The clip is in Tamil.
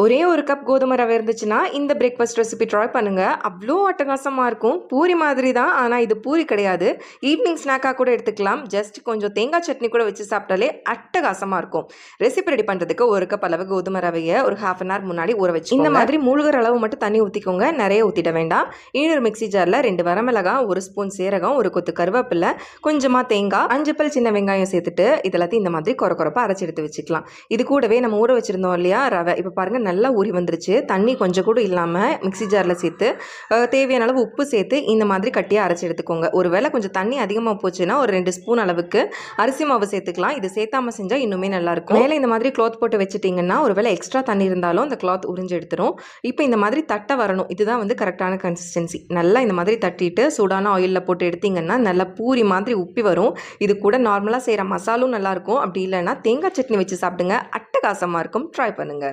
ஒரே ஒரு கப் கோதுமை ரவை இருந்துச்சுன்னா இந்த பிரேக்ஃபாஸ்ட் ரெசிபி ட்ரை பண்ணுங்கள். அவ்வளோ அட்டகாசமாக இருக்கும். பூரி மாதிரி தான், ஆனால் இது பூரி கிடையாது. ஈவினிங் ஸ்நாக்காக கூட எடுத்துக்கலாம். ஜஸ்ட் கொஞ்சம் தேங்காய் சட்னி கூட வச்சு சாப்பிட்டாலே அட்டகாசமாக இருக்கும். ரெசிபி ரெடி பண்ணுறதுக்கு ஒரு கப் அளவு கோதுமை ரவையை ஒரு ½ அன் ஹவர் முன்னாடி ஊற வச்சு இந்த மாதிரி மூழ்கிற அளவு மட்டும் தண்ணி ஊற்றிக்கோங்க. நிறைய ஊற்றிட வேண்டாம். இன்னொரு மிக்சி ஜாரில் 2 வரமிளகாய், 1 ஸ்பூன் சீரகம், 1 கொத்து கருவேப்பிலை, கொஞ்சமாக தேங்காய், 5 பல் சின்ன வெங்காயம் சேர்த்துட்டு இதெல்லாத்தையும் இந்த மாதிரி கொரப்பா அரைச்சி எடுத்து வச்சுக்கலாம். இது கூடவே நம்ம ஊற வச்சுருந்தோம் இல்லையா ரவை, இப்போ பாருங்கள் நல்லா ஊறி வந்துருச்சு. தண்ணி கொஞ்சம் கூட இல்லாமல் மிக்சி ஜாரில் சேர்த்து தேவையான அளவு உப்பு சேர்த்து இந்த மாதிரி கட்டியாக அரைச்சி எடுத்துக்கோங்க. ஒருவேளை கொஞ்சம் தண்ணி அதிகமாக போச்சுன்னா ஒரு 2 ஸ்பூன் அளவுக்கு அரிசி மாவு சேர்த்துக்கலாம். இது சேர்த்தாமல் செஞ்சால் இன்னுமே நல்லாயிருக்கும். மேலே இந்த மாதிரி கிளாத் போட்டு வச்சுட்டிங்கன்னா ஒருவேளை எக்ஸ்ட்ரா தண்ணி இருந்தாலும் அந்த கிளாத் உறிஞ்சு எடுத்துரும். இப்போ இந்த மாதிரி தட்டை வரணும். இதுதான் வந்து கரெக்டான கன்சிஸ்டன்சி. நல்லா இந்த மாதிரி தட்டிட்டு சூடான ஆயிலில் போட்டு எடுத்திங்கன்னா நல்லா பூரி மாதிரி உப்பி வரும். இது கூட நார்மலாக செய்கிற மசாலும் நல்லாயிருக்கும். அப்படி இல்லைன்னா தேங்காய் சட்னி வச்சு சாப்பிடுங்க. அட்டகாசமாக இருக்கும். ட்ரை பண்ணுங்கள்.